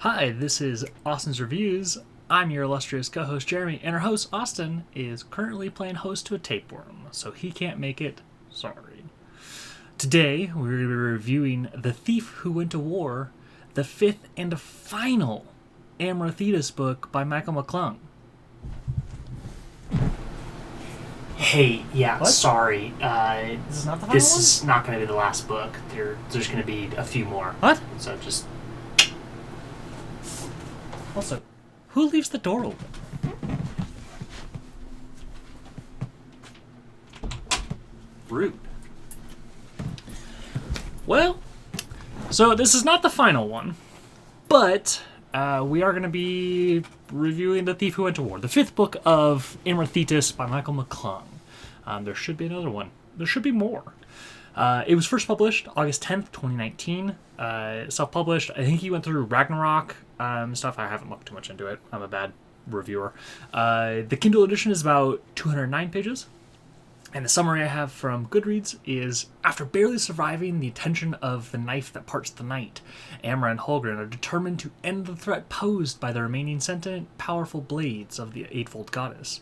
Hi, this is Austin's Reviews. I'm your illustrious co-host Jeremy, and our host Austin is currently playing host to a tapeworm, so he can't make it. Sorry. Today, we're reviewing The Thief Who Went to War, the fifth and final Amra Thetys book by Michael McClung. Hey, yeah, What? sorry. This is not the final This one? is not going to be the last book. There's going to be a few more. What? So just... Also, who leaves the door open? Rude. Well, so this is not the final one, but we are going to be reviewing The Thief Who Went to War, the fifth book of Amra Thetys by Michael McClung. There should be another one. There should be more. It was first published August 10th, 2019. Self-published. I think he went through Ragnarok stuff. I haven't looked too much into it. I'm a bad reviewer. The Kindle edition is about 209 pages. And the summary I have from Goodreads is, after barely surviving the attention of the knife that parts the night, Amra and Holgren are determined to end the threat posed by the remaining sentient, powerful blades of the Eightfold Goddess.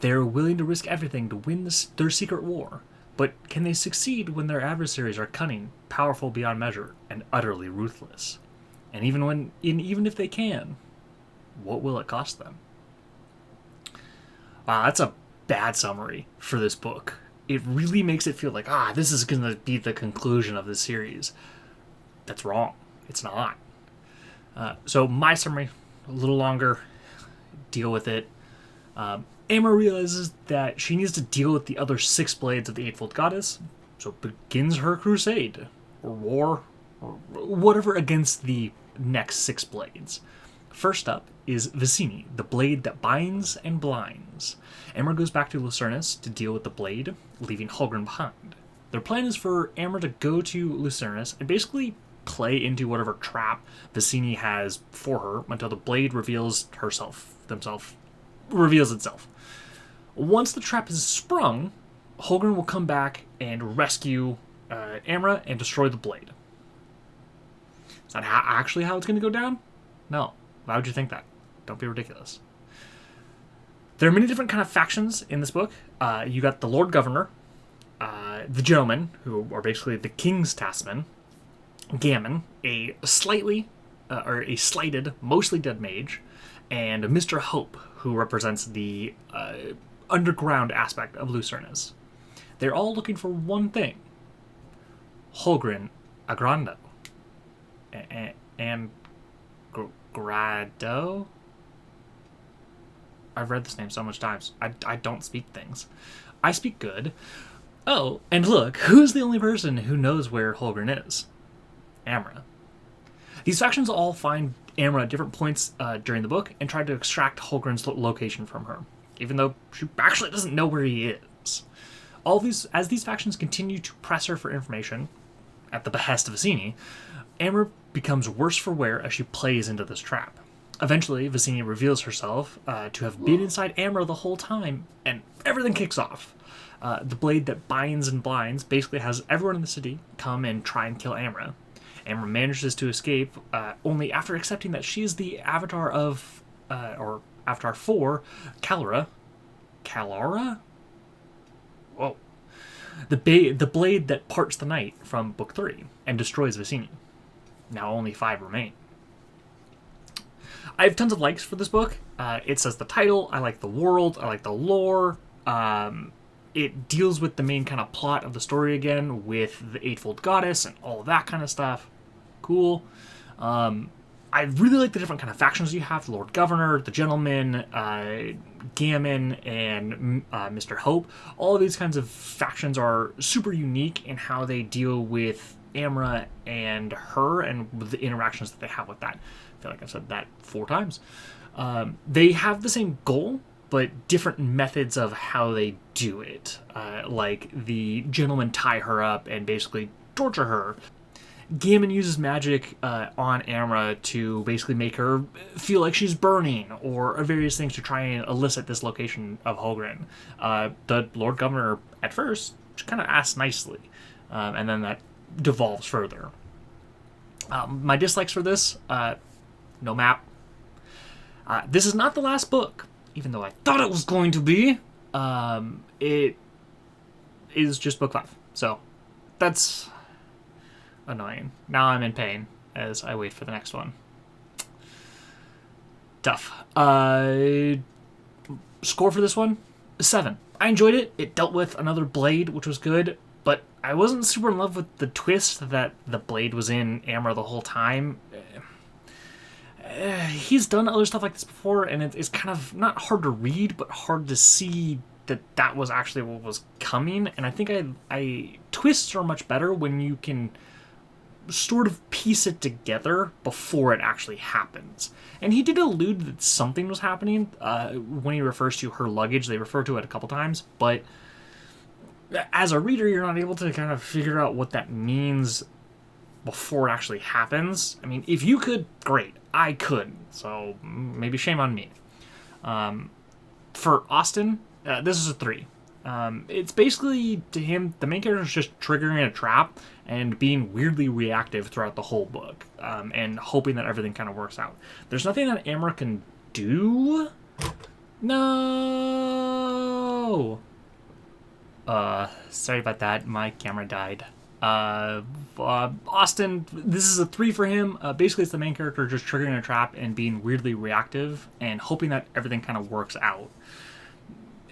They are willing to risk everything to win their secret war. But can they succeed when their adversaries are cunning, powerful beyond measure, and utterly ruthless? And even if they can, what will it cost them? Wow, that's a bad summary for this book. It really makes it feel like, this is going to be the conclusion of the series. That's wrong. It's not. So my summary, a little longer, deal with it. Amra realizes that she needs to deal with the other six blades of the Eightfold Goddess, so begins her crusade, or war, or whatever against the next six blades. First up is Vicini, the blade that binds and blinds. Amra goes back to Lucernus to deal with the blade, leaving Holgren behind. Their plan is for Amra to go to Lucernus and basically play into whatever trap Vicini has for her until the blade reveals itself. Once the trap is sprung, Holgren will come back and rescue Amra and destroy the blade. Is that actually how it's going to go down? No. Why would you think that? Don't be ridiculous. There are many different kind of factions in this book. You got the Lord Governor, the Gentlemen, who are basically the King's Taskmen, Gammon, a slighted, mostly dead mage, and Mr. Hope, who represents the underground aspect of Lucernus. They're all looking for one thing: Holgren Agrando. And Grado? I've read this name so much times. I don't speak things. I speak good. Oh, and look, who's the only person who knows where Holgren is? Amra. These factions all find Amra at different points during the book and try to extract Holgren's location from her, even though she actually doesn't know where he is. As these factions continue to press her for information, at the behest of Vicini, Amra becomes worse for wear as she plays into this trap. Eventually, Vicini reveals herself to have been inside Amra the whole time, and everything kicks off. The blade that binds and blinds basically has everyone in the city come and try and kill Amra. Amra manages to escape only after accepting that she is the avatar of, or avatar for, Kalara? Whoa. The blade that parts the night from Book 3 and destroys Vicini. Now only 5 remain. I have tons of likes for this book. It says the title. I like the world. I like the lore. It deals with the main kind of plot of the story again, with the Eightfold Goddess and all of that kind of stuff. Cool. I really like the different kind of factions you have: the Lord Governor, the Gentleman, Gammon, and Mr. Hope. All of these kinds of factions are super unique in how they deal with Amra and her and the interactions that they have with that. I feel like I've said that 4 times. They have the same goal, but different methods of how they do it. Like the Gentlemen tie her up and basically torture her. Gammon uses magic on Amra to basically make her feel like she's burning, or various things to try and elicit this location of Holgren. The Lord Governor, at first, kind of asks nicely, and then that devolves further. My dislikes for this, no map. This is not the last book, even though I thought it was going to be. It is just book 5. So that's annoying. Now I'm in pain as I wait for the next one. Tough. Score for this one, 7. I enjoyed it. It dealt with another Blade, which was good, but I wasn't super in love with the twist that the Blade was in Amra the whole time. He's done other stuff like this before, and it's kind of not hard to read, but hard to see that was actually what was coming. And I think I twists are much better when you can sort of piece it together before it actually happens. And he did allude that something was happening when he refers to her luggage. They refer to it a couple times, but as a reader, you're not able to kind of figure out what that means before it actually happens. I mean, if you could, great. I couldn't, so maybe shame on me. For Austin, this is a 3. It's basically, to him, the main character is just triggering a trap and being weirdly reactive throughout the whole book, and hoping that everything kind of works out. There's nothing that Amra can do. No! Sorry about that. My camera died. Austin, this is a 3 for him. Basically, it's the main character just triggering a trap and being weirdly reactive and hoping that everything kind of works out.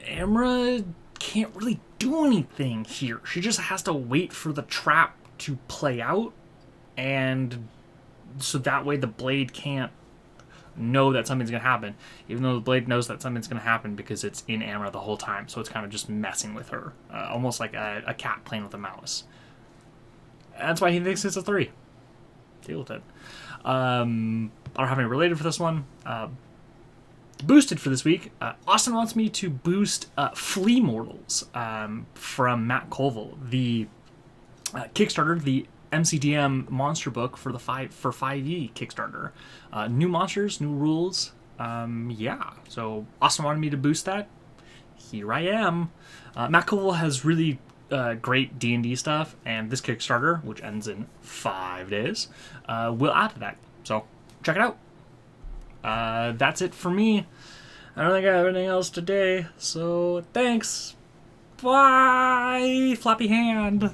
Amra can't really do anything here. She just has to wait for the trap to play out, and so that way the Blade can't know that something's going to happen, even though the Blade knows that something's going to happen because it's in Amra the whole time, so it's kind of just messing with her, almost like a cat playing with a mouse. That's why he thinks it's a 3. Deal with it. I don't have any related for this one. Boosted for this week, Austin wants me to boost Flea Mortals from Matt Colville, the Kickstarter, the MCDM monster book for the 5e Kickstarter. New monsters, new rules. Yeah, so Austin wanted me to boost that. Here I am. Matt Colville has really great D&D stuff, and this Kickstarter, which ends in 5 days, will add to that. So check it out. That's it for me. I don't think I have anything else today, so thanks. Bye, flappy hand.